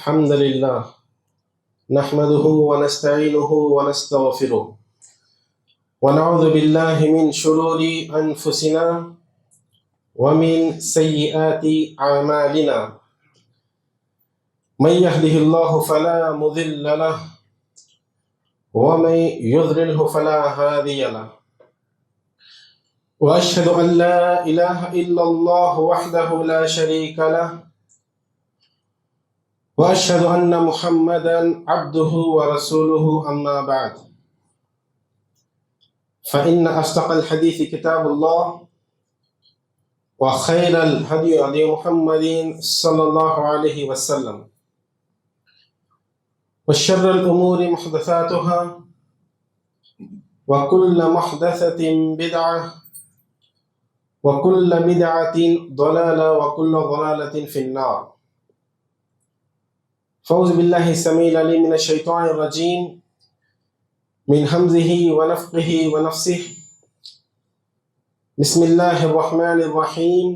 الحمد لله نحمده ونستعينه ونستغفره ونعوذ بالله من شرور أنفسنا ومن سيئات أعمالنا من يهده الله فلا مضل له ومن يضلله فلا هادي له وأشهد أن لا إله إلا الله وحده لا شريك له وأشهد أن محمدا عبده ورسوله أما بعد فإن أصدق الحديث كتاب الله وخير الهدي هدي محمد صلى الله عليه وسلم وشر الأمور محدثاتها وكل محدثة بدعة وكل بدعة ضلالة وكل ضلالة في النار. فأعوذ بالله السميع العليم من الشيطان الرجيم من همزه ونفخه ونفسه. بسم الله الرحمن الرحيم.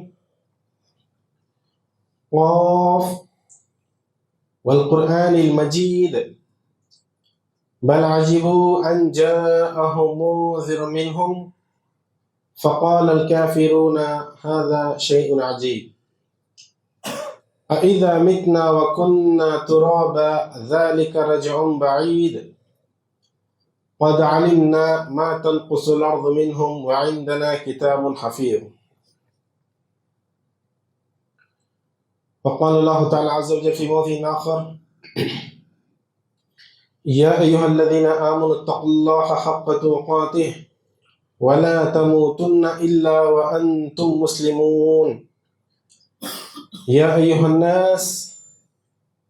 قاف والقرآن المجيد بل عجبوا أن جاءهم منذر منهم فقال الكافرون هذا شيء عجيب أإذا متنا وكنا ترابا ذلك رجع بعيد قد علمنا ما تنقص الأرض منهم وعندنا كتاب حفيظ. وقال الله تعالى عز وجل في موضع آخر يا أيها الذين آمنوا اتقوا الله حق تقاته ولا تموتن إلا وأنتم مسلمون. يا أيها الناس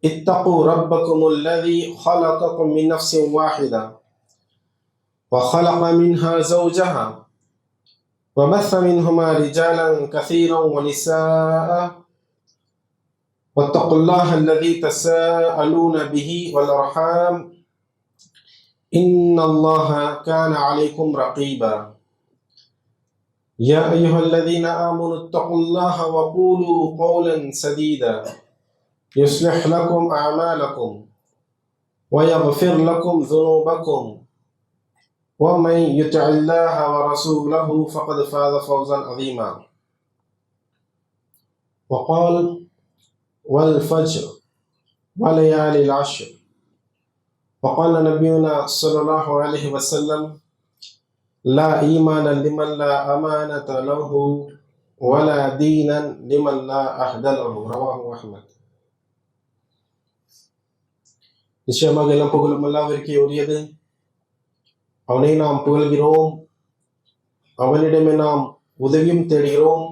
اتقوا ربكم الذي خلقكم من نفس واحدة وخلق منها زوجها وبث منهما رجالا كثيرا ونساء واتقوا الله الذي تساءلون به والأرحام إن الله كان عليكم رقيبا. يا أيها الذين آمنوا اتقوا الله وقولوا قولا سديدا يصلح لكم أعمالكم ويغفر لكم ذنوبكم ومن يطع الله ورسوله فقد فاز فوزا عظيما. وقال والفجر وليالي العشر. وقال نبينا صلى الله عليه وسلم لا إيمان لمن لا أمانة له ولا دينا لمن لا أهد له. رواه أحمد. நிச்சயமாக எல்லாம் புகழும் அல்லாஹ்விற்கே உரியது. அவனை நாம் புகழ்கிறோம், அவனிடமே நாம் உதவியும் தேடுகிறோம்.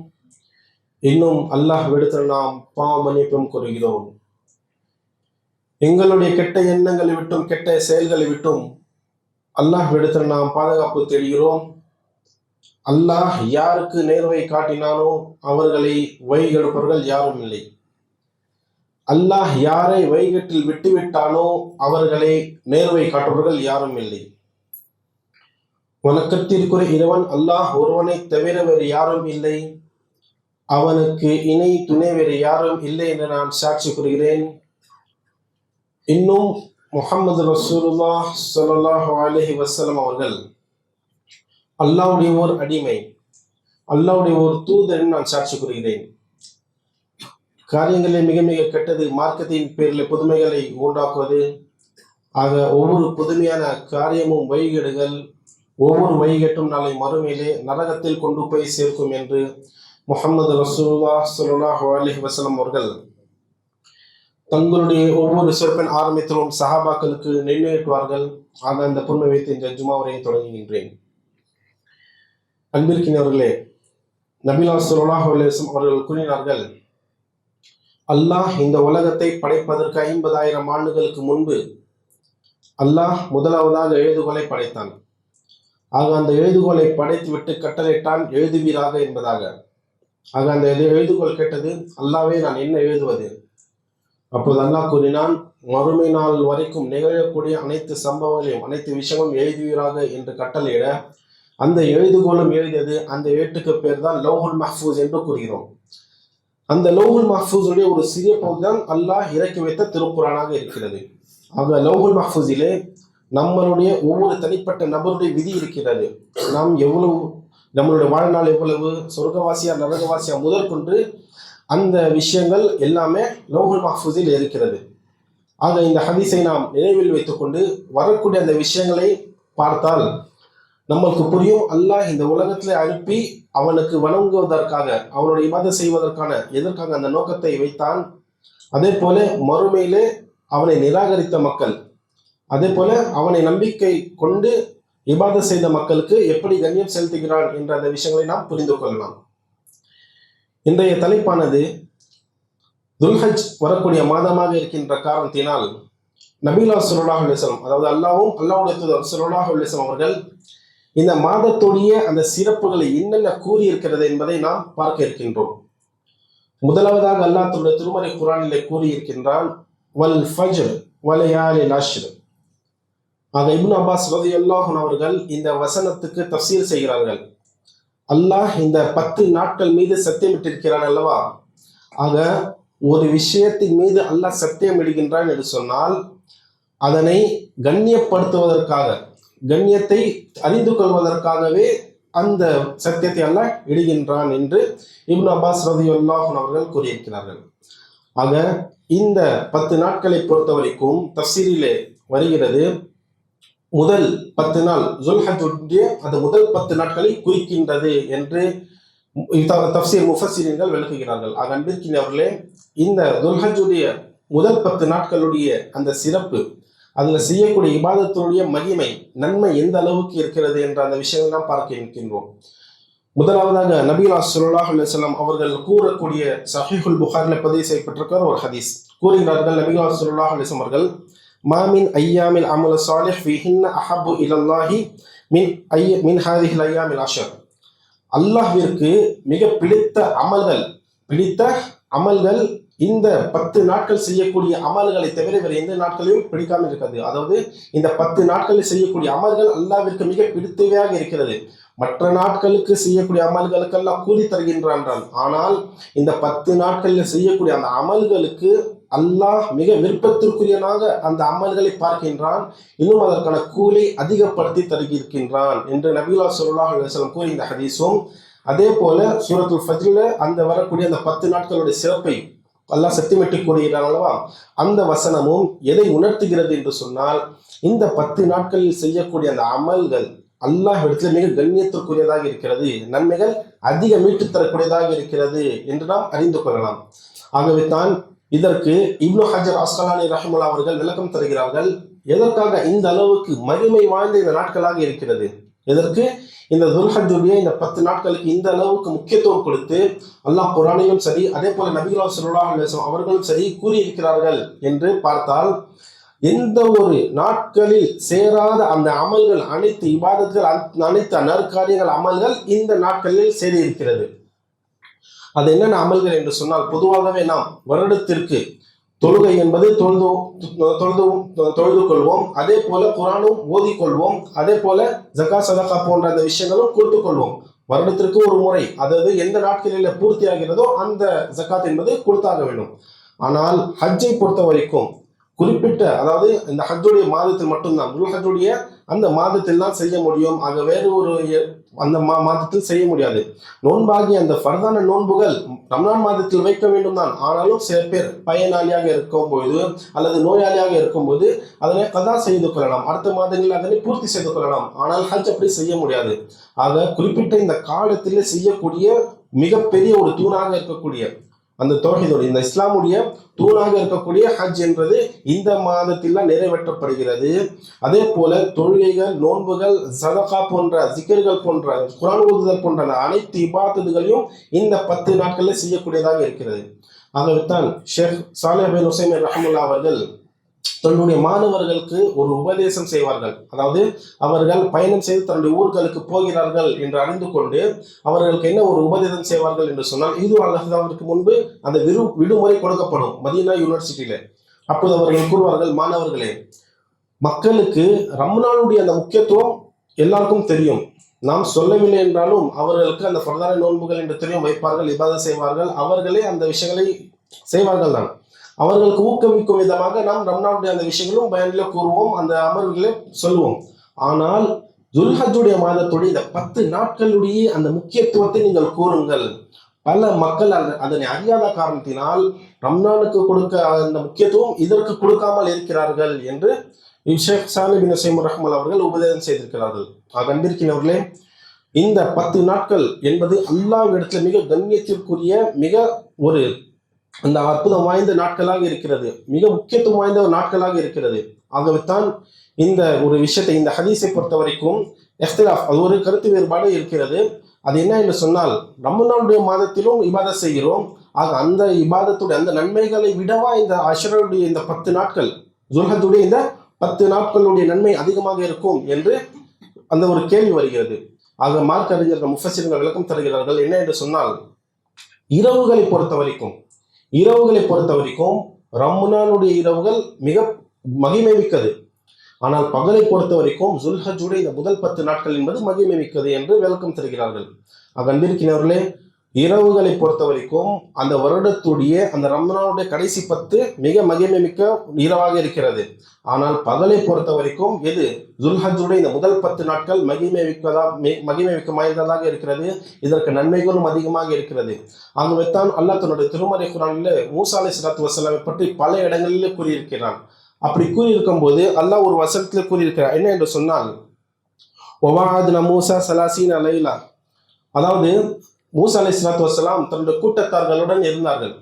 இன்னும் அல்லாஹ் விடத்தில் நாம் பாவ மன்னிப்பும் கூறுகிறோம். எங்களுடைய கெட்ட எண்ணங்களை விட்டும் கெட்ட செயல்களை விட்டும் அல்லாஹ் விடத்தில் நாம் பாதுகாப்பு தேடுகிறோம். அல்லாஹ் யாருக்கு நேர்வை காட்டினானோ அவர்களை வழிகெடுப்பவர்கள் யாரும் இல்லை. அல்லாஹ் யாரை வழிகட்டில் விட்டுவிட்டானோ அவர்களை நேர்வை காட்டுபவர்கள் யாரும் இல்லை. வணக்கத்திற்குரிய இறைவன் அல்லாஹ் ஒருவனை தவிர வேறு யாரும் இல்லை, அவனுக்கு இணை துணை வேறு யாரும் இல்லை என்று நான் சாட்சி கூறுகிறேன். இன்னும் முஹம்மது ரசூலுல்லாஹ் ஸல்லல்லாஹு அலைஹி வஸல்லம் அவர்கள் அல்லாஹ்வுடைய ஓர் அடிமை, அல்லாஹ்வுடைய ஒரு தூதர் நான் சாட்சி கூறுகிறேன். காரியங்களே மிக மிக கெட்டது மார்க்கத்தின் பேரில் புதுமைகளை உண்டாக்குவது. ஆக ஒவ்வொரு புதுமையான காரியமும் வழிகேடுகள், ஒவ்வொரு வழிகேட்டும் நாளை மறுமையிலே நரகத்தில் கொண்டு போய் சேர்க்கும் என்று முஹம்மது ரசூலுல்லாஹ் ஸல்லல்லாஹு அலைஹி வஸல்லம் அவர்கள் தங்களுடைய ஒவ்வொரு சிறப்பின் ஆரம்பத்திலும் சஹாபாக்களுக்கு நினைவூட்டுவார்கள். ஆக அந்த பொறுமை வைத்து இந்த ஜும்மா உரையை தொடங்குகின்றேன். அன்பிற்கினவர்களே, நபிகள் ஸல்லல்லாஹு அலைஹி வஸல்லம் அவர்கள் கூறினார்கள், அல்லாஹ் இந்த உலகத்தை படைப்பதற்கு 50,000 ஆண்டுகளுக்கு முன்பு அல்லாஹ் முதலாவதாக எழுதுகோலை படைத்தான். ஆக அந்த எழுதுகோலை படைத்துவிட்டு கட்டளையிட்டான் எழுதுவீராக என்பதாக. ஆக அந்த எழுதுகோல் கேட்டது, அல்லாவே நான் என்ன எழுதுவது? அப்போது அல்லாஹ் கூறினான், மறுமை நாள் வரைக்கும் நிகழக்கூடிய அனைத்து சம்பவங்களையும் அனைத்து விஷயங்களும் எழுதுவீராக என்று கட்டளையிட அந்த எழுதுகோலும் எழுதியது. அந்த ஏட்டுக்கு பேர் தான் லௌஹுல் மஹ்ஃபூஸ் என்று கூறுகிறோம். அந்த லௌஹுல் மஹ்ஃபூஸுடைய ஒரு சிறிய பகுதிதான் அல்லாஹ் இறக்கி வைத்த திருக்குரானாக இருக்கிறது. ஆக லௌஹுல் மஹ்ஃபூஸிலே நம்மளுடைய ஒவ்வொரு தனிப்பட்ட நபருடைய விதி இருக்கிறது. நாம் எவ்வளவு, நம்மளுடைய வாழ்நாள் எவ்வளவு, சொர்க்கவாசியா நரகவாசியா முதற்கொண்டு அந்த விஷயங்கள் எல்லாமே லௌஹுல் மஹ்ஃபூஸில் இருக்கிறது. ஆக இந்த ஹதீஸை நாம் நினைவில் வைத்துக்கொண்டு வரக்கூடிய அந்த விஷயங்களை பார்த்தால் நம்மளுக்கு புரியும், அல்லாஹ் இந்த உலகத்தில் அனுப்பி அவனுக்கு வணங்குவதற்காக, அவனுடைய இபாதத் செய்வதற்கான எதற்காக அந்த நோக்கத்தை வைத்தான். அதே போல மறுமையிலே அவனை நிராகரித்த மக்கள், அதே போல அவனை நம்பிக்கை கொண்டு இபாதத் செய்த மக்களுக்கு எப்படி கண்ணியம் செலுத்துகிறான் என்ற அந்த விஷயங்களை நாம் புரிந்து கொள்ளலாம். இன்றைய தலைப்பானது துல்ஹஜ் வரக்கூடிய மாதமாக இருக்கின்ற காரணத்தினால் நபியுல்லாஹ் ஸல்லல்லாஹு அலைஹி வஸல்லம், அதாவது அல்லாஹ்வும் அல்லாஹ்வுடைய தூதர் ஸல்லல்லாஹு அலைஹி வஸல்லம் அவர்கள் இந்த மாதத்துடைய அந்த சிறப்புகளை என்னென்ன கூறியிருக்கிறது என்பதை நாம் பார்க்க இருக்கின்றோம். முதலாவதாக அல்லாஹ் தன்னுடைய திருமறை குர்ஆனிலே கூறியிருக்கின்றான், வல் ஃபஜ்ர் வலயாலில் அஷ்ர். ஆக இப்னு அப்பாஸ் ரலியல்லாஹு அன்ஹு அவர்கள் இந்த வசனத்துக்கு தஃப்சீர் செய்கிறார்கள். அல்லாஹ் இந்த 10 நாட்கள் மீது சத்தியமிட்டிருக்கிறான் அல்லவா. ஆக ஒரு விஷயத்தின் மீது அல்லாஹ் சத்தியம் இடுகின்றான் என்று சொன்னால் அதனை கண்ணியப்படுத்துவதற்காக, கண்ணியத்தை அறிந்து கொள்வதற்காகவே அந்த சத்தியத்தை அல்லாஹ் இடுகின்றான் என்று இப்னு அப்பாஸ் ரலியல்லாஹு அன்ஹு அவர்கள் கூறியிருக்கிறார்கள். ஆக இந்த 10 நாட்களை பொறுத்த வரைக்கும் தஃப்சீரிலே வருகிறது, முதல் 10 நாள் ஜுல்ஹஜ்ஜுடைய அந்த முதல் 10 நாட்களை குறிக்கின்றது என்று தஃப்சீர் முஃபஸ்ஸிரீன்கள் விளக்குகிறார்கள். ஆக அன்பிற்கினியவர்களே, இந்த துல்ஹஜ்ஜுடைய முதல் 10 நாட்களுடைய அந்த சிறப்பு, அதுல செய்யக்கூடிய இபாதத்துடைய மகிமை, நன்மை எந்த அளவுக்கு இருக்கிறது என்ற அந்த விஷயங்கள் நாம் பார்க்க இருக்கின்றோம். முதலாவதாக நபியுல்லாஹ் ஸல்லல்லாஹு அலைஹி வஸல்லம் அவர்கள் கூறக்கூடிய ஸஹீஹுல் புகாரில பதிவு செய்யப்பட்டிருக்கிற ஒரு ஹதீஸ் கூறுகிறார்கள். நபியுல்லாஹ் ஸல்லல்லாஹு அலைஹி வஸல்லம் அவர்கள், மாமின் ஐயாமில் அமல் சாலிஹ் ஃபீஹின்ன அஹப்பு இலல்லாஹி மின் ஹாதிஹில் ஐயாமில் அஷர். அல்லாஹ்விற்கு மிக பிடித்த அமல்கள் இந்த 10 நாட்கள் செய்யக்கூடிய அமல்களை தவிர வேறு எந்த நாட்களையும் பிடிக்காமல் இருக்கிறது. அதாவது இந்த 10 நாட்களில் செய்யக்கூடிய அமல்கள் அல்லாஹ்விற்கு மிக பிடித்தவையாக இருக்கிறது. மற்ற நாட்களுக்கு செய்யக்கூடிய அமல்களுக்கெல்லாம் கூலி தருகின்றான், ஆனால் இந்த 10 நாட்களில் செய்யக்கூடிய அந்த அமல்களுக்கு அல்லாஹ் மிக விருப்பத்திற்குரியனாக அந்த அமல்களை பார்க்கின்றான், இன்னும் அதற்கான கூலி அதிகப்படுத்தி தருகின்றான் என்று நபியுல்லாஹ் ஸல்லல்லாஹு அலைஹி வஸல்லம் கூறிய இந்த ஹதீஸும், அதே போல சூரத்துல் ஃபஜ்ர்ல அந்த வரக்கூடிய அந்த 10 நாட்களுடைய சிறப்பை அல்லாஹ் சத்தியமிட்டு கூறுகிறான் அல்லவா, அந்த வசனமும் எதை உணர்த்துகிறது என்று சொன்னால், இந்த 10 நாட்களில் செய்யக்கூடிய அந்த அமல்கள் அல்லாஹ் இடத்துல மிக கண்ணியத்திற்குரியதாக இருக்கிறது, நன்மைகள் அதிக மீட்டு தரக்கூடியதாக இருக்கிறது என்று நாம் அறிந்து கொள்ளலாம். ஆகவே தான் இதற்கு இப்னு ஹஜர் அஸ்கலானி ரஹிமஹுல்லாஹ் அவர்கள் விளக்கம் தருகிறார்கள். எதற்காக இந்த அளவுக்கு மகிமை வாய்ந்த இந்த நாட்களாக இருக்கிறது, எதற்கு இந்த துல்ஹஜ்ஜுடைய இந்த 10 நாட்களுக்கு இந்த அளவுக்கு முக்கியத்துவம் கொடுத்து அல்லாஹ் குர்ஆனிலும் சரி, அதே போல நபியுல்லாஹ் ஸல்லல்லாஹு அலைஹி வஸல்லம் அவர்களும் சரி கூறியிருக்கிறார்கள் என்று பார்த்தால், எந்த ஒரு நாட்களில் சேராத அந்த அமல்கள், அனைத்து இபாதத்கள், அனைத்து நற்காரியங்கள், அமல்கள் இந்த நாட்களில் சேரியிருக்கிறது. அது என்னென்ன அமல்கள் என்று சொன்னால், பொதுவாகவே நாம் வருடத்திற்கு தொழுகை என்பது தொழுது கொள்வோம், அதே போல குர்ஆனும் ஓதிக்கொள்வோம், அதே போல ஜகாத் சதகா போன்ற அந்த விஷயங்களும் கொடுத்து கொள்வோம். வருடத்திற்கு ஒரு முறை, அதாவது எந்த நாட்களில் பூர்த்தி ஆகிறதோ அந்த ஜகாத் என்பது கொடுத்தாக வேண்டும். ஆனால் ஹஜ்ஜை பொறுத்த வரைக்கும் குறிப்பிட்ட, அதாவது இந்த ஹஜ்ஜுடைய மாதத்தில் மட்டும்தான், துல்ஹஜ்ஜுடைய அந்த மாதத்தில் தான் செய்ய முடியும். ஆக வேறு ஒரு அந்த மாதத்தில் செய்ய முடியாது. நோன்பாகி அந்த ஃபர்தான நோன்புகள் ரமலான் மாதத்தில் வைக்க வேண்டும் தான், ஆனாலும் சில பேர் பயனாளியாக இருக்கும்போது அல்லது நோயாளியாக இருக்கும்போது அதனை கதா செய்து கொள்ளலாம், அடுத்த மாதங்களில் அதனை பூர்த்தி செய்து கொள்ளலாம். ஆனால் ஹஜ் அப்படி செய்ய முடியாது. ஆக குறிப்பிட்ட இந்த காலத்தில் செய்யக்கூடிய மிகப்பெரிய ஒரு தூணாக இருக்கக்கூடிய அந்த தௌஹீதுடைய, இந்த இஸ்லாமுடைய தூணாக இருக்கக்கூடிய ஹஜ் என்பது இந்த மாதத்தில் நிறைவேற்றப்படுகிறது. அதே போல தொழுகைகள், நோன்புகள், சதகா போன்ற ஜிக்ர்கள் போன்ற குர்ஆன் ஓதுதல் போன்ற அனைத்து இபாதத்துகளையும் இந்த 10 நாட்களில் செய்யக்கூடியதாக இருக்கிறது. ஆகவேதான் ஷேக் சாலிஹ் பின் உஸைமீன் ரஹ்மத்துல்லாஹி அவர்கள் தன்னுடைய மாணவர்களுக்கு ஒரு உபதேசம் செய்வார்கள். அதாவது அவர்கள் பயணம் செய்து தன்னுடைய ஊர்களுக்கு போகிறார்கள் என்று அறிந்து கொண்டு அவர்களுக்கு என்ன ஒரு உபதேசம் செய்வார்கள் என்று சொன்னால், இது அல்லாஹ்வுக்கு முன்பு அந்த விடுமுறை கொடுக்கப்படும் மதீனா யூனிவர்சிட்டியில. அப்போது அவர்கள் கூறுவார்கள், மாணவர்களே, மக்களுக்கு ரம்ஜானுடைய அந்த முக்கியத்துவம் எல்லாருக்கும் தெரியும். நாம் சொல்லவில்லை என்றாலும் அவர்களுக்கு அந்த ஃபர்தான நோன்புகள் என்று தெரியும், வைப்பார்கள், இபாதத் செய்வார்கள், அவர்களே அந்த விஷயங்களை செய்வார்கள் தான். அவர்களுக்கு ஊக்குவிக்கும் விதமாக நாம் ரம்லானுடைய அந்த விஷயங்களும் பயனில கூறுவோம், அந்த அமர்வுகளை சொல்லுவோம். ஆனால் துல்ஹஜ்ஜுடைய மாதத்துடைய இந்த 10 நாட்களுடைய அந்த முக்கியத்துவத்தை நீங்கள் கூறுங்கள். பல மக்கள் அதனை அறியாத காரணத்தினால் ரம்லானுக்கு கொடுக்க அந்த முக்கியத்துவம் இதற்கு கொடுக்காமல் இருக்கிறார்கள் என்று ஷேக் சாலிஹ் பின் உசைமீன் ரஹ்மத்துல்லாஹி அவர்கள் உபதேசம் செய்திருக்கிறார்கள். அன்பிற்கினவர்களே, இந்த 10 நாட்கள் என்பது அல்லாஹ்விடத்தில் மிக கண்ணியத்திற்குரிய மிக ஒரு அந்த அற்புதம் வாய்ந்த நாட்களாக இருக்கிறது, மிக முக்கியத்துவம் வாய்ந்த நாட்களாக இருக்கிறது. ஆகவே தான் இந்த ஒரு விஷயத்தை, இந்த ஹதீஸை பொறுத்த வரைக்கும் இஹ்திலாஃப், அது ஒரு கருத்து வேறுபாடு இருக்கிறது. அது என்ன என்று சொன்னால், ரமலானுடைய மாதத்திலும் இபாதத் செய்கிறோம், ஆக அந்த இபாதத்துடைய அந்த நன்மைகளை விடவா இந்த அஷ்ருடைய இந்த 10 நாட்கள், துல்ஹஜ்ஜுடைய இந்த 10 நாட்களுடைய நன்மை அதிகமாக இருக்கும் என்று அந்த ஒரு கேள்வி வருகிறது. ஆக மார்க்க அறிஞர்கள் முஃபஸ்ஸிர்கள் விளக்கம் தருகிறார்கள். என்ன என்று சொன்னால், இரவுகளை பொறுத்த வரைக்கும் ரமலானுடைய இரவுகள் மிக மகிமை மிக்கது. ஆனால் பகலை பொறுத்த வரைக்கும் துல்ஹஜ்ஜுடைய இந்த முதல் 10 நாட்கள் என்பது மகிமை மிக்கது என்று விளக்கம் தருகிறார்கள். அன்பிற்கினவர்களே, இரவுகளை பொறுத்த வரைக்கும் அந்த வருடத்துடைய அந்த ரமலானுடைய கடைசி 10 மிக மகிமை மிக்க இரவாக இருக்கிறது. ஆனால் பகலை பொறுத்த வரைக்கும் எது துல்ஹஜ்ஜுடைய இந்த முதல் 10 நாட்கள் மகிமை மிக்க வாய்ந்ததாக இருக்கிறது. இதற்கு நன்மைகளும் அதிகமாக இருக்கிறது. ஆகவேத்தான் அல்லாஹ் தன்னுடைய திருமறை குர்ஆனில் மூசா அலைஹிஸ்ஸலாத்து வஸ்ஸலாமை பற்றி பல இடங்களிலே கூறியிருக்கிறான். அப்படி கூறியிருக்கும் போது அல்லாஹ் ஒரு வசனத்தில் கூறியிருக்கிறார். என்ன என்று சொன்னால், வவாஅத்னா மூசா 30 லைலா, அதாவது மூசா அலைஹிஸ்ஸலாத்து வஸ்ஸலாம் தன்னுடைய கூட்டத்தார்களுடன் இருந்தார்கள்.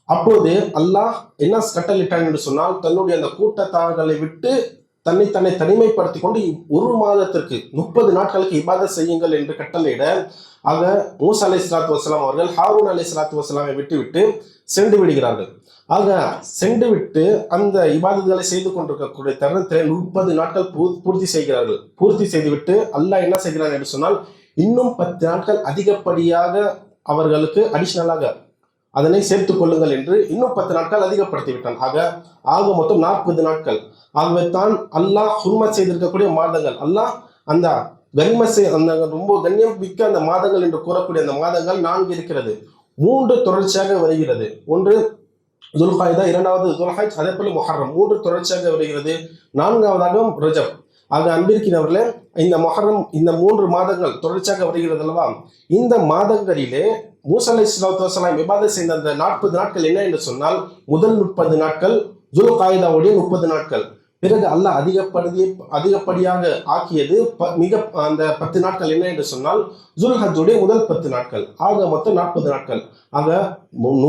அப்போது அல்லாஹ் என்ன கட்டளையிட்டான் என்று சொன்னால், தன்னுடைய அந்த கூட்டத்தார்களை விட்டு தன்னை தனிமைப்படுத்திக் கொண்டு ஒரு மாதத்திற்கு 30 நாட்களுக்கு இபாதத் செய்யுங்கள் என்று கட்டளையிட, ஆக மூசா அலைஹிஸ்ஸலாத்து வஸ்ஸலாம் அவர்கள் ஹாரூன் அலைஹிஸ்ஸலாத்து வஸ்ஸலாமை விட்டுவிட்டு சென்று விடுகிறார்கள். ஆக சென்று விட்டு அந்த இபாதத்துகளை செய்து கொண்டிருக்கக்கூடிய தருணத்தில் 30 நாட்கள் பூர்த்தி செய்துவிட்டு அல்லாஹ் என்ன செய்கிறான் என்று சொன்னால், இன்னும் 10 நாட்கள் அதிகப்படியாக அவர்களுக்கு அடிஷனலாக அதனை சேர்த்துக் கொள்ளுங்கள் என்று இன்னும் 10 நாட்கள் அதிகப்படுத்தி விட்டான். ஆக மொத்தம் 40 நாட்கள். ஆகவே தான் அல்லாஹ் ஹுர்மத் செய்திருக்கக்கூடிய மாதங்கள், அல்லாஹ் அந்த அந்த ரொம்ப கண்ணியம் மிக்க அந்த மாதங்கள் என்று கூறக்கூடிய அந்த மாதங்கள் 4 இருக்கிறது. 3 தொடர்ச்சியாக வருகிறது. ஒன்று துல்காய்தா, இரண்டாவது துல்ஹஜ், அதே போல முஹர்ரம், 3 தொடர்ச்சியாக வருகிறது. 4வதாக ரஜப். ஆக அன்பிற்கினவர்களே, இந்த முஹர்ரம், இந்த 3 மாதங்கள் தொடர்ச்சியாக வருகிறது அல்லவா? இந்த மாதங்களிலே மூசா அலைஹிஸ்ஸலாத்து வஸ்ஸலாம் இபாதத் செய்த அந்த 40 நாட்கள் என்ன என்று சொன்னால், முதல் 30 நாட்கள் துல்காய்தாவுடைய 30 நாட்கள். பிறகு அல்லாஹ் அதிகப்படியாக ஆக்கியது மிக அந்த 10 நாட்கள் என்ன என்று சொன்னால் துல்ஹஜ்ஜுடைய முதல் 10 நாட்கள். ஆக மொத்தம் 40 நாட்கள். ஆக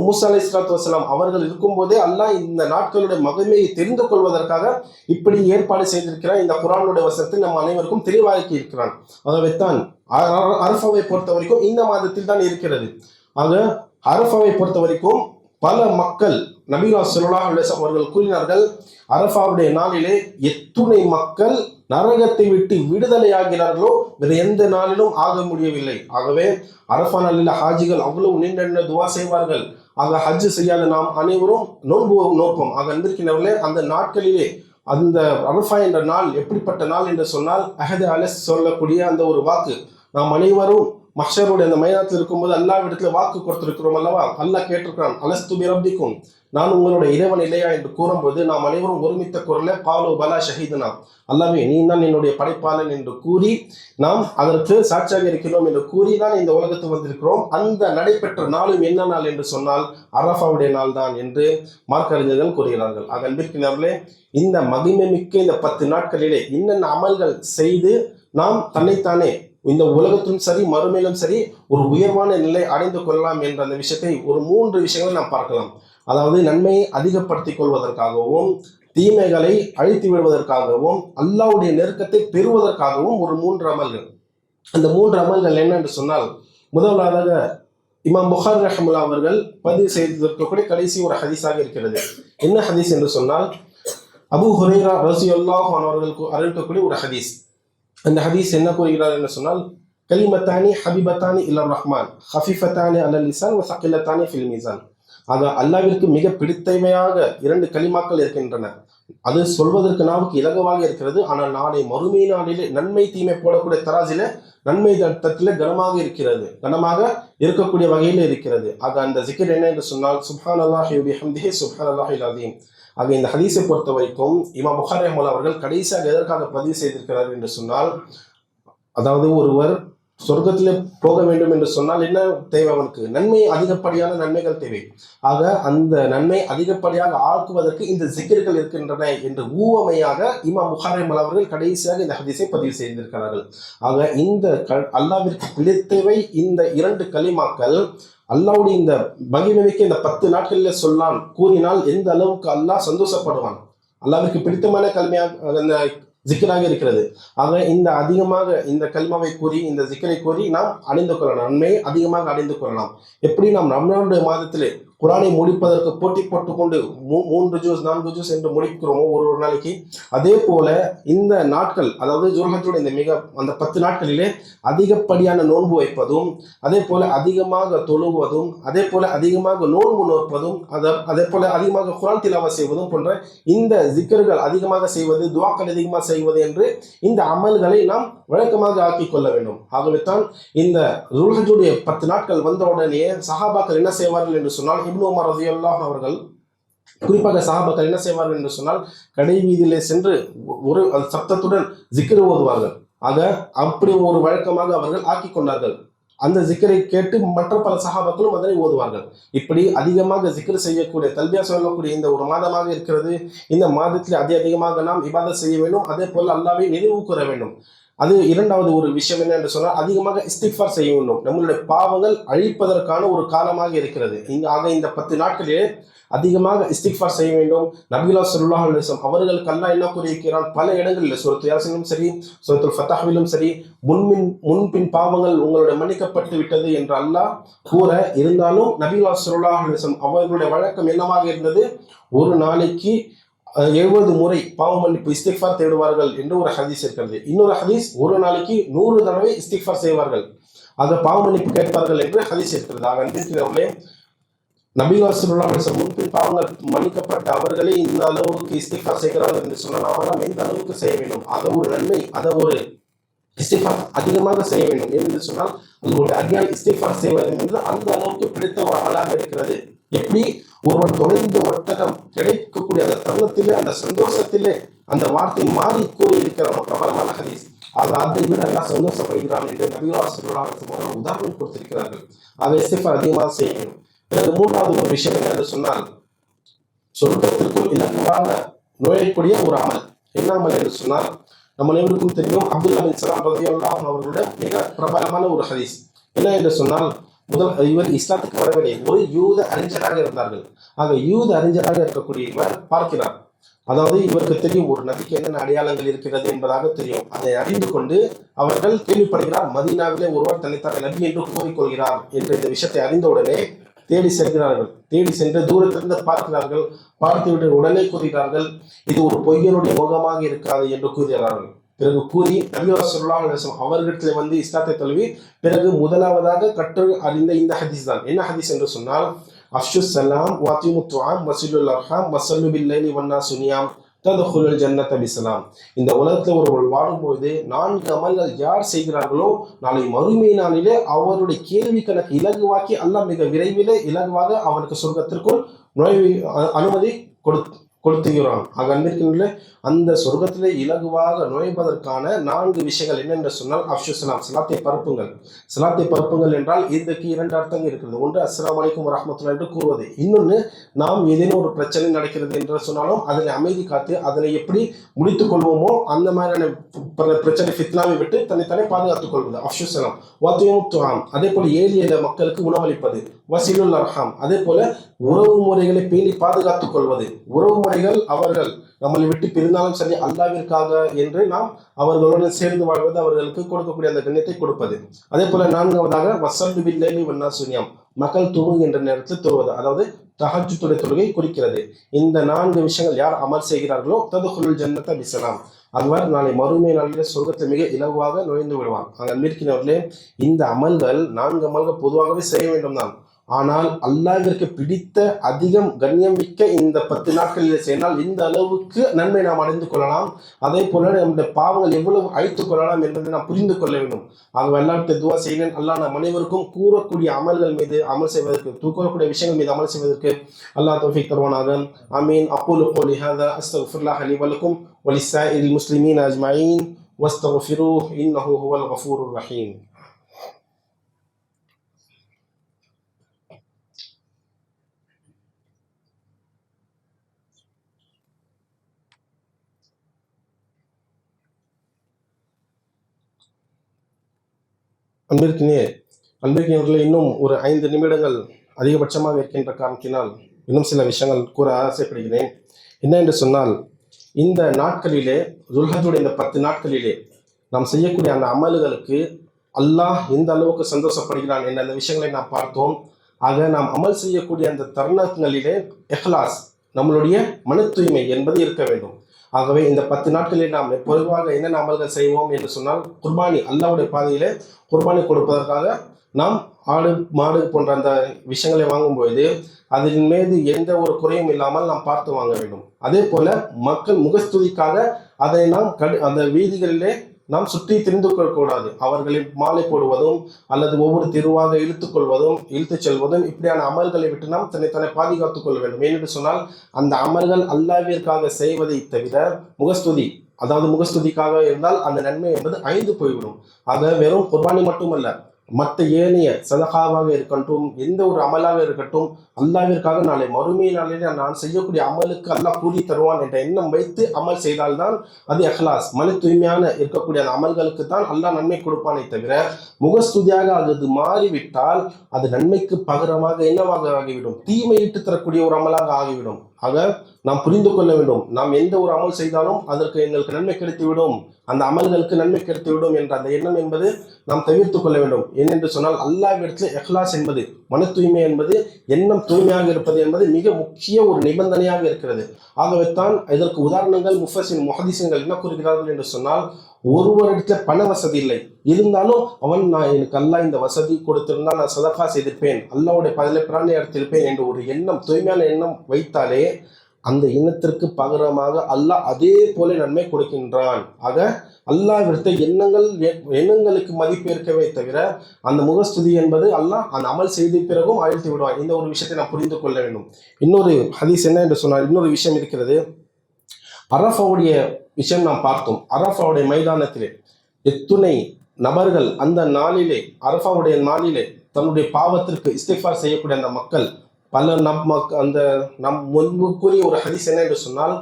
மூசா அலைஹிஸ்ஸலாத்து வஸ்ஸலாம் அவர்கள் இருக்கும்போதே அல்லாஹ் இந்த நாட்களுடைய மகிமையை தெரிந்து கொள்வதற்காக இப்படி ஏற்பாடு செய்திருக்கிறான். இந்த குர்ஆனுடைய வசனத்தை நம் அனைவருக்கும் தெளிவாக்கி இருக்கிறான். ஆகவே தான் அரஃபாவை பொறுத்த வரைக்கும் இந்த மாதத்தில் தான் இருக்கிறது. ஆக அரஃபாவை பொறுத்த வரைக்கும் பல மக்கள், நபிகள் ஸல்லல்லாஹு அலைஹி வஸல்லம் அவர்கள் கூறினார்கள், அரஃபாவுடைய நாளிலே எத்துணை மக்கள் நரகத்தை விட்டு விடுதலை ஆகிறார்களோ வேறு எந்த நாளிலும் ஆக முடியவில்லை. ஆகவே அரஃபா நாளில் ஹாஜிகள் அவ்வளவு நீண்ட துவா செய்வார்கள். ஆக ஹஜ் செய்யாத நாம் அனைவரும் நோன்போம். ஆக அன்பிற்கினவர்களே, அந்த நாட்களிலே அந்த அரஃபா என்ற நாள் எப்படிப்பட்ட நாள் என்று சொன்னால், அஹது அலஸ் சொல்லக்கூடிய அந்த ஒரு வாக்கு, நாம் அனைவரும் மஹ்ஷருடைய அந்த மைதானத்தில் இருக்கும்போது அல்லாஹ்விடத்துல வாக்கு கொடுத்திருக்கிறோம் அல்லவா? அல்லாஹ் கேட்டிருக்கிறான், அலஸ்து பிரப்பிக்கும், நான் உங்களுடைய இறைவன் இல்லையா என்று கூறும்போது நாம் அனைவரும் ஒருமித்த குரல்ல காலு பலா ஷஹீதுனா, அல்லாஹ்வே நீ தான் என்னுடைய படைப்பாளன் என்று கூறி நாம் அதற்கு சாட்சியாக இருக்கிறோம் என்று கூறி தான் இந்த உலகத்துக்கு வந்திருக்கிறோம். அந்த நடைபெற்ற நாளும் என்ன நாள் என்று சொன்னால் அரஃபாவுடைய நாள் தான் என்று மார்க்க அறிஞர்கள் கூறுகிறார்கள். ஆக அன்பிற்கினவர்களே, இந்த மகிமை மிக்க இந்த 10 நாட்களிலே என்னென்ன அமல்கள் செய்து நாம் தன்னைத்தானே இந்த உலகத்திலும் சரி மறுமையிலும் சரி ஒரு உயர்வான நிலை அடைந்து கொள்ளலாம் என்ற அந்த விஷயத்தை ஒரு 3 விஷயங்களை நாம் பார்க்கலாம். அதாவது நன்மையை அதிகப்படுத்திக் கொள்வதற்காகவும், தீமைகளை அழித்து விடுவதற்காகவும், அல்லாஹ்வுடைய நெருக்கத்தை பெறுவதற்காகவும் ஒரு 3 அமல்கள். அந்த 3 அமல்கள் என்ன என்று சொன்னால், முதலாவதாக இமாம் புகாரி ரஹ்மத்துல்லாஹி அவர்கள் பதிவு செய்திருக்கக்கூடிய கடைசி ஒரு ஹதீஸாக இருக்கிறது. என்ன ஹதீஸ் என்று சொன்னால், அபூ ஹுரைரா ரலியல்லாஹு அன்ஹு அவர்கள் அறிவிக்கக்கூடிய ஒரு ஹதீஸ். அந்த ஹதீஸ் என்ன கூறுகிறார் என்று சொன்னால், கலிமத்தானி ஹபிபத்தானி இலர் ரஹ்மான், ஹஃபிஃபத்தானி அலல் லிசான் வ ஸகிலத்தானி ஃபில் மீசான். ஆக அல்லாவிற்கு மிக பிடித்தமையாக 2 கலிமாக்கள் இருக்கின்றன. அது சொல்வதற்கு நாவுக்கு இலகுவாக இருக்கிறது. ஆனால் நாளை மறுமை நாளிலே நன்மை தீமை போடக்கூடிய தராசில நன்மை தட்டில கனமாக இருக்கக்கூடிய வகையில் இருக்கிறது. ஆக அந்த ஜிக்ர் என்ன என்று சொன்னால் சுப்ஹானல்லாஹி வ பிஹம்திஹி சுப்ஹானல்லாஹில் அஸீம். ஆக இந்த ஹதீஸை பொறுத்த வரைக்கும் இமாம் புகாரி ரஹ்மத்துல்லாஹி அவர்கள் கடைசியாக எதற்காக பதிவு செய்திருக்கிறார் என்று சொன்னால், அதாவது ஒருவர் சொர்க்கத்திலே போக வேண்டும் என்று சொன்னால் என்ன தேவை? அவனுக்கு நன்மை, அதிகப்படியான நன்மைகள் தேவை. ஆக அந்த நன்மை அதிகப்படியாக ஆக்குவதற்கு இந்த ஜிக்ர்கள் இருக்கின்றன என்று ஊவமையாக இமாம் புகாரி ரஹ்மத்துல்லாஹி அவர்கள் கடைசியாக இந்த ஹதீஸை பதிவு செய்திருக்கிறார்கள். ஆக இந்த அல்லாஹ்விற்கு பிடித்தவை இந்த 2 கலிமாக்கள் அல்லாஹ்வுடைய இந்த மகிமைக்கு இந்த 10 நாட்களில் சொல்லான் கூறினால் எந்த அளவுக்கு அல்லாஹ் சந்தோஷப்படுவான். அல்லாஹ்விற்கு பிடித்தமான கல்மையாக அந்த ஜிக்கராக இருக்கிறது. ஆக இந்த அதிகமாக இந்த கல்மாவை கூறி இந்த ஜிக்கரை கூறி நாம் அடைந்து கொள்ளலாம், நன்மையை அதிகமாக அடைந்து கொள்ளலாம். எப்படி நாம் ரமலானுடைய மாதத்திலே குரானை முடிப்பதற்கு போட்டி போட்டுக்கொண்டு 3 ஜூஸ் 4 ஜூஸ் என்று முடிக்கிறோமோ ஒரு நாளைக்கு, அதே போல இந்த நாட்கள், அதாவது ஜுல்ஹஜ்ஜுடைய இந்த அந்த 10 நாட்களிலே அதிகப்படியான நோன்பு வைப்பதும், அதே போல அதிகமாக தொழுவதும், அதே போல அதிகமாக நோன்பு நோற்பதும், அதே போல அதிகமாக குரான் திலாவத் செய்வதும் போன்ற இந்த ஜிக்கர்கள் அதிகமாக செய்வது, துஆக்கள் அதிகமாக செய்வது என்று இந்த அமல்களை நாம் வழக்கமாக ஆக்கிக் கொள்ள வேண்டும். ஆகவே தான் இந்த ஜுல்ஹஜ்ஜுடைய 10 நாட்கள் வந்த உடனே சஹாபாக்கள் என்ன செய்வார்கள் என்று சொன்னால், இப்னு உமர் ரலியல்லாஹு அவர்கள் குறிப்பாக சஹாபாக்கள் என்ன செய்வார்கள் என்று சொன்னால், கடை வீதியிலே சென்று ஒரு சப்தத்துடன் ஜிக்ர் ஓதுவார்கள். ஆக அப்படி ஒரு வழக்கமாக அவர்கள் ஆக்கி கொண்டார்கள். அந்த ஜிக்கரை கேட்டு மற்ற பல சஹாபாக்களும் அதனை ஓதுவார்கள். இப்படி அதிகமாக ஜிக்ர் செய்யக்கூடிய, தல்பியா சொல்லக்கூடிய இந்த ஒரு மாதமாக இருக்கிறது. இந்த மாதத்தில் அதிகமாக நாம் இபாதத் செய்ய வேண்டும். அதே போல் அல்லாஹ்வை நினைவு கூற வேண்டும். அது இரண்டாவது ஒரு விஷயம் என்ன என்று சொன்னால், அதிகமாக இஸ்திக்ஃபார் செய்ய வேண்டும். நம்மளுடைய பாவங்கள் அழிப்பதற்கான ஒரு காலமாக இருக்கிறது. ஆக இந்த 10 நாட்களிலே அதிகமாக இஸ்திக்ஃபார் செய்ய வேண்டும். நபிகள் ஸல்லல்லாஹு அலைஹி வஸல்லம் அவர்களுக்கு அல்லாஹ் என்ன கூறியிருக்கிறான்? பல இடங்களில் சூரத்துல் யாஸினும் சரி, சூரத்துல் ஃபத்ஹிலும் சரி, முன்பின் பாவங்கள் உங்களுடைய மன்னிக்கப்பட்டு விட்டது என்று அல்லாஹ் கூற இருந்தாலும் நபிகள் ஸல்லல்லாஹு அலைஹி வஸல்லம் அவர்களுடைய வழக்கம் என்னவாக இருந்தது? ஒரு நாளைக்கு 70 முறை பாவ மன்னிப்பு இஸ்திக்ஃபார் தேடுவார்கள் என்று ஒரு ஹதீஸ் இருக்கிறது. இன்னொரு ஹதீஸ் ஒரு நாளைக்கு 100 தடவை இஸ்திக்ஃபார் செய்வார்கள், அதை பாவ மன்னிப்பு கேட்பார்கள் என்று ஹதீஸ் இருக்கிறது. ஆக அன்பிற்கிறவர்களே, நபிகள் ஸல்லல்லாஹு அலைஹி வஸல்லம் முன்பின் பாவங்கள் மன்னிக்கப்பட்ட அவர்களே இந்த அளவுக்கு இஸ்திக்ஃபார் செய்கிறார்கள் என்று சொன்னால் நாம் எந்த அளவுக்கு செய்ய வேண்டும்? அதை ஒரு நன்மை, அதை ஒரு இஸ்திக்ஃபார் அதிகமாக செய்ய வேண்டும் என்று சொன்னால் உங்களுடைய அடியால் இஸ்திக்ஃபார் செய்வது என்று அந்த அளவுக்கு பிடித்த ஒரு அமலாக இருக்கிறது. எப்படி ஒருவன் தொலைந்த ஒட்டகம் கிடைக்கக்கூடிய அந்த தருணத்திலே, அந்த சந்தோஷத்திலே அந்த வார்த்தை மாறி கூறியிருக்கிற பிரபலமான ஹதீஸ், அதை விட எல்லாம் சந்தோஷப்படுகிறான் என்று நபிகள் ஸல்லல்லாஹு அலைஹி வஸல்லம் உதாரணம் கொடுத்திருக்கிறார்கள். அதை இஸ்திக்ஃபார் அதிகமாக செய்ய வேண்டும். பிறகு மூன்றாவது ஒரு விஷயம் என்று சொன்னால், சொர்க்கத்திற்குள் இலகுவாக நுழையக்கூடிய ஒரு அமல். என்ன அமல் என்று சொன்னால், நம்ம அனைவருக்கும் தெரியும் அப்துல்லா பின் சலாம் ரலியல்லாஹு அன்ஹு அவர்களுடைய மிக பிரபலமான ஒரு ஹதீஸ். என்ன என்று சொன்னால், இவர் இஸ்லாத்துக்கு வரவில்லை, ஒரு யூத அறிஞராக இருந்தார்கள். ஆக யூத அறிஞராக இருக்கக்கூடிய இவர் பார்க்கிறார், அதாவது இவருக்கு தெரியும் ஒரு நபிக்கு என்னென்ன அடையாளங்கள் இருக்கிறது என்பதாக தெரியும். அதை அறிந்து கொண்டு அவர்கள் கேள்விப்படுகிறார், மதீனாவிலே ஒருவர் தன்னைத்தான் நபி என்று கூறிக்கொள்கிறார் என்ற இந்த விஷயத்தை அறிந்தவுடனே தேடி செல்கிறார்கள். தேடி சென்று தூரத்திலிருந்து பார்க்கிறார்கள். பார்த்துவிட்டு உடனே கூறுகிறார்கள், இது ஒரு பொய்யனுடைய முகமாக இருக்காது என்று கூறுகிறார்கள். பிறகு கூறி நபிகள் ஸல்லல்லாஹு அலைஹி வஸல்லம் அவர்களிடத்தில் வந்து இஸ்லாத்தை தழுவி பிறகு முதலாவதாக கற்று அறிந்த இந்த ஹதீஸ் தான். என்ன ஹதீஸ் என்று சொன்னால், அஃஷு ஸலாம் வஅதிமு துஆம் வஸிலுல் அர்ஹாம் வஸல்லு பில்லைலி வன்னாசு நியாம் ததுகுலுல் ஜன்னத பிஸலாம். இந்த உலகத்தில் ஒருவர் வாழும்போது 4 அமல்கள் யார் செய்கிறார்களோ நாளை மறுமை நாளிலே அவருடைய கேள்வி கணக்கு இலகுவாக்கி அல்லாஹ் மிக விரைவிலே இலகுவாக அவனுக்கு சொர்க்கத்திற்குள் அனுமதி கொடுத்துகிறான். ஆக அன்பிற்கின்ற அந்த சொர்க்கத்திலே இலகுவாக நுழைப்பதற்கான 4 விஷயங்கள் என்னென்று சொன்னால், அஃஷு ஸலாம், சலாத்தை பரப்புங்கள். சலாத்தை பரப்புங்கள் என்றால் இதற்கு 2 அர்த்தங்கள் இருக்கிறது. ஒன்று அஸ்ஸலாமு அலைக்கும் வரஹ்மத்துல்லாஹி என்று கூறுவது. இன்னொன்று, நாம் ஏதேனும் ஒரு பிரச்சனை நடக்கிறது என்று சொன்னாலும் அதில் அமைதி காத்து அதனை எப்படி முடித்துக் கொள்வோமோ அந்த மாதிரியான பிரச்சனை ஃபித்னாவை விட்டு தன்னை பாதுகாத்துக் கொள்வது அஃஷு ஸலாம். வஅதிமு துஆம், அதே போல ஏழை மக்களுக்கு உணவளிப்பது. வஸிலுல் அர்ஹாம், அதே போல உறவு முறைகளை பேணி பாதுகாத்துக் கொள்வது. உறவு முறைகள் அவர்கள் நம்மளை விட்டு பிரிந்தாலும் சரி அல்லாஹ்விற்காக என்று நாம் அவர்களுடன் சேர்ந்து வாழ்வது, அவர்களுக்கு கொடுக்கக்கூடிய அந்த கண்ணியத்தை கொடுப்பது. அதே போல 4வதாக வஸல்லு பில்லைலி வன்னாசு நியாம், மக்கள் தூங்குகின்ற நேரத்தில் தொழுவது, அதாவது தஹஜ்ஜுடைய தொழுகை குறிக்கிறது. இந்த 4 விஷயங்கள் யார் அமல் செய்கிறார்களோ ததுகுலுல் ஜன்னத பிஸலாம், அவர் நாளை மறுமை நாளிலே சொர்க்கத்தை மிக இலகுவாக நுழைந்து விடுவார். அங்கே அன்பிற்கிறவர்களே, இந்த அமல்கள் 4 அமல்கள் பொதுவாகவே செய்ய வேண்டும் தான். ஆனால் அல்லாஹ்விற்கு பிடித்த அதிகம் கண்ணியம் மிக்க இந்த 10 நாட்களில் செய்தால் இந்த அளவுக்கு நன்மை நாம் அடைந்து கொள்ளலாம். அதே போல நம்முடைய பாவங்கள் எவ்வளவு அழித்துக் கொள்ளலாம் என்பதை நாம் புரிந்து கொள்ள வேண்டும். ஆக அல்லாஹ்விட்ட துவா செய்கிறேன், அல்லாஹ் நம் அனைவருக்கும் கூறக்கூடிய அமல்கள் மீது அமல் செய்வதற்கு, கூறக்கூடிய விஷயங்கள் மீது அமல் செய்வதற்கு அல்லாஹ் தௌஃபீக் தருவானாக. ஆமீன். அகூலு கௌலி ஹாதா அஸ்தக்ஃபிருல்லாஹ லி வ லக்கும் வ லிஸ்ஸாயிரில் முஸ்லிமீன அஜ்மஈன் வஸ்தக்ஃபிரூஹு இன்னஹு ஹுவல் கஃபூருர் ரஹீம். அன்பிற்கினியவர்களே, இன்னும் ஒரு 5 நிமிடங்கள் அதிகபட்சமாக இருக்கின்ற காரணத்தினால் இன்னும் சில விஷயங்கள் கூற ஆசைப்படுகிறேன். என்ன என்று சொன்னால், இந்த நாட்களிலே, துல்ஹஜ்ஜுடைய இந்த 10 நாட்களிலே நாம் செய்யக்கூடிய அந்த அமல்களுக்கு அல்லாஹ் எந்த அளவுக்கு சந்தோஷப்படுகிறான் என்ற அந்த விஷயங்களை நாம் பார்த்தோம். ஆக நாம் அமல் செய்யக்கூடிய அந்த தருணங்களிலே இஹ்லாஸ், நம்மளுடைய மன தூய்மை என்பது இருக்க வேண்டும். ஆகவே இந்த 10 நாட்களில் நாம் பொதுவாக என்னென்ன அமல்கள் செய்வோம் என்று சொன்னால், குர்பானி, அல்லாஹ்வுடைய பாதையிலே குர்பானி கொடுப்பதற்காக நாம் ஆடு மாடு போன்ற அந்த விஷயங்களை வாங்கும்போது அதன் மீது எந்த ஒரு குறையும் இல்லாமல் நாம் பார்த்து வாங்க வேண்டும். அதே போல மக்கள் முகஸ்துதிக்காக அதை நாம் அந்த வீதிகளிலே நாம் சுற்றி தெரிந்து கொள்ளக்கூடாது. அவர்களின் மாலை போடுவதும் அல்லது ஒவ்வொரு தெருவாக இழுத்துச் செல்வதும் இப்படியான அமல்களை விட்டு நாம் தன்னை பாதுகாத்துக் கொள்ள வேண்டும். ஏனென்று சொன்னால், அந்த அமல்கள் அல்லாஹ்விற்காக செய்வதை தவிர முகஸ்துதிக்காக இருந்தால் அந்த நன்மை என்பது அழிந்து போய்விடும். ஆக வெறும் குர்பானி மட்டுமல்ல, மற்ற ஏனைய சதகாவாக இருக்கட்டும், எந்த ஒரு அமலாக இருக்கட்டும், அல்லாஹ்விற்காக நாளை மறுமை நாளிலே நான் செய்யக்கூடிய அமலுக்கு அல்லாஹ் கூலி தருவான் என்ற எண்ணம் வைத்து அமல் செய்தால்தான் அது இஹ்லாஸ், மன தூய்மையான இருக்கக்கூடிய அந்த அமல்களுக்கு தான் அல்லாஹ் நன்மை கொடுப்பானே தவிர முகஸ்துதியாக அது மாறிவிட்டால் அது நன்மைக்கு பகரமாக என்னவாக ஆகிவிடும், தீமையிட்டு தரக்கூடிய ஒரு அமலாக ஆகிவிடும். ஆக நாம் புரிந்து கொள்ள வேண்டும், நாம் எந்த ஒரு அமல் செய்தாலும் அதற்கு எங்களுக்கு நன்மை கிடைத்துவிடும், அந்த அமல்களுக்கு நன்மை கிடைத்துவிடும் என்ற அந்த எண்ணம் என்பது நாம் தவிர்த்து கொள்ள வேண்டும். ஏனென்று சொன்னால், அல்லாஹ்விடத்தில் இஹ்லாஸ் என்பது, மன தூய்மை என்பது, எண்ணம் தூய்மையாக இருப்பது என்பது மிக முக்கிய ஒரு நிபந்தனையாக இருக்கிறது. ஆகவே தான் இதற்கு உதாரணங்கள் முஹதிஸின்கள் என்ன கூறுகிறார்கள் என்று சொன்னால், ஒருவரிடத்துல பண வசதி இல்லை, இருந்தாலும் எனக்கு அல்லாஹ் இந்த வசதி கொடுத்திருந்தால் நான் சதகா செய்திருப்பேன், அல்லாஹ்வுடைய பதிலை பிராணி எடுத்திருப்பேன் என்ற ஒரு எண்ணம், தூய்மையான எண்ணம் வைத்தாலே அந்த எண்ணத்திற்கு பகரமாக அல்லாஹ் அதே போல நன்மை கொடுக்கின்றான். ஆக அல்லாஹ்விடத்தை எண்ணங்களுக்கு மதிப்பு இருக்கவே தவிர அந்த முகஸ்துதி என்பது அல்லாஹ் அந்த அமல் செய்த பிறகும் அழித்து விடுவான். இந்த ஒரு விஷயத்தை நாம் புரிந்து கொள்ள வேண்டும். இன்னொரு ஹதீஸ் என்ன என்று சொன்னால், இன்னொரு விஷயம் இருக்கிறது. அரஃபாவுடைய விஷயம் நாம் பார்த்தோம். அரஃபாவுடைய மைதானத்திலே எத்துணை நபர்கள் அந்த நாளிலே, அரஃபாவுடைய நாளிலே தன்னுடைய பாவத்திற்கு இஸ்திக்ஃபார் செய்யக்கூடிய அந்த மக்கள் பல நம் முன்பு கூறிய ஒரு ஹதீஸ் என்ன என்று சொன்னால்,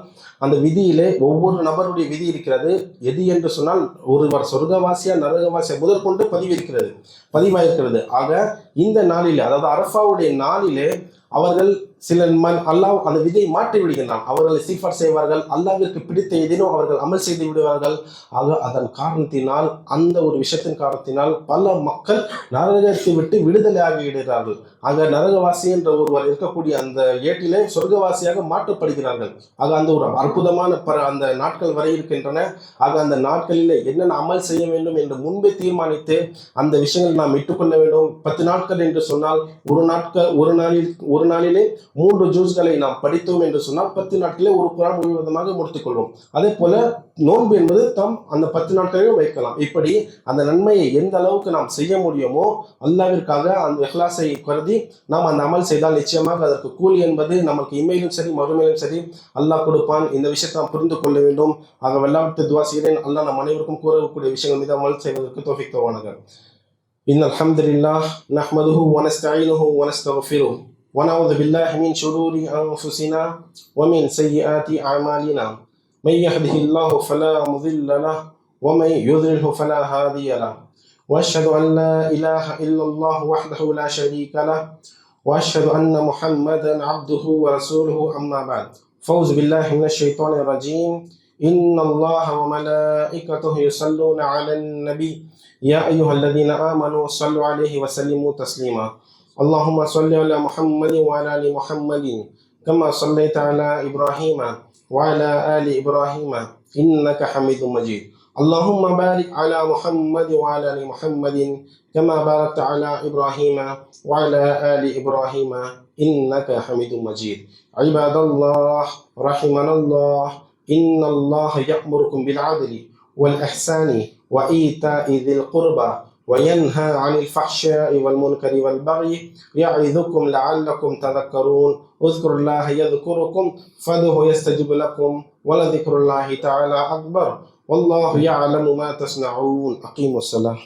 அந்த விதியிலே ஒவ்வொரு நபருடைய விதி இருக்கிறது. எது என்று சொன்னால், ஒருவர் சொர்க்கவாசியா நரகவாசியா முதற்கொண்டு பதிவாயிருக்கிறது. ஆக இந்த நாளிலே, அதாவது அரஃபாவுடைய நாளிலே அவர்கள் அல்லாஹ் அந்த விதியை மாற்றி விடுகின்றான். அவர்கள் இஸ்திக்ஃபார் செய்வார்கள், அல்லாஹ்விற்கு பிடித்த எதினும் அவர்கள் அமல் செய்து விடுவார்கள். ஆக அதன் காரணத்தினால், அந்த ஒரு விஷயத்தின் காரணத்தினால் பல மக்கள் நரகத்தை விட்டு விடுதலை ஆகிவிடுகிறார்கள். ஆக நரகவாசி என்ற ஒருவர் இருக்கக்கூடிய அந்த ஏட்டிலே சொர்க்கவாசியாக மாற்றப்படுகிறார்கள். ஆக அந்த ஒரு அற்புதமான அந்த நாட்கள் வரை இருக்கின்றன. ஆக அந்த நாட்களிலே என்னென்ன அமல் செய்ய வேண்டும் என்று முன்பே தீர்மானித்து அந்த விஷயங்கள் நாம் விட்டுக்கொள்ள வேண்டும். 10 நாட்கள் என்று சொன்னால், ஒரு நாளிலே 3 ஜூஸ்களை நாம் படித்தோம் என்று சொன்னால் 10 நாட்களே ஒரு குர்ஆன் முழுவதுமாக முடித்துக்கொள்வோம். அதே போல நோன்பு என்பது அந்த 10 நாட்களையும் வைக்கலாம். இப்படி அந்த நன்மையை எந்த அளவுக்கு நாம் செய்ய முடியுமோ அல்லாஹ்விற்காக அந்த இஹ்லாஸை கருதி நாம் அந்த அமல் செய்தால் நிச்சயமாக அதற்கு கூலி என்பது நமக்கு இம்மையிலும் சரி மறுமையிலும் சரி அல்லாஹ் கொடுப்பான். இந்த விஷயத்தை நாம் புரிந்து கொள்ள வேண்டும். ஆக வெள்ளாவிட்டு துவா செய்கிறேன், அல்லாஹ் நம் அனைவருக்கும் கூறக்கூடிய விஷயங்கள் மீது அமல் செய்வதற்கு தௌஃபீக் தருவானாக. இன்னல் ஹம்துலில்லாஹ் நஹ்மதுஹு வ நஸ்தஈனுஹு வ நஸ்தக்ஃபிருஹு ونعوذ بالله من شرور أنفسنا ومن سيئات أعمالنا من يهده الله فلا مضل له ومن يضلله فلا هادي له وأشهد أن لا إله إلا الله وحده لا شريك له وأشهد أن محمدا عبده ورسوله أما بعد فأعوذ بالله من الشيطان الرجيم إن الله وملائكته يصلون على النبي يا أيها الذين آمنوا صلوا عليه وسلموا تسليما اللهم صل على محمد وعلى آل محمد كما صليت على إبراهيم وعلى آل إبراهيم إنك حميد مجيد اللهم بارك على محمد وعلى آل محمد كما باركت على إبراهيم وعلى آل إبراهيم إنك حميد مجيد. عباد الله رحمنا الله، إن الله يأمركم بالعدل والإحسان وإيتاء ذي القربى وينهى عن الفحشاء والمنكر والبغي يعظكم لعلكم تذكرون. اذكروا الله يذكركم فادعوه يستجب لكم ولذكر الله تعالى أكبر والله يعلم ما تصنعون. أقيموا الصلاة.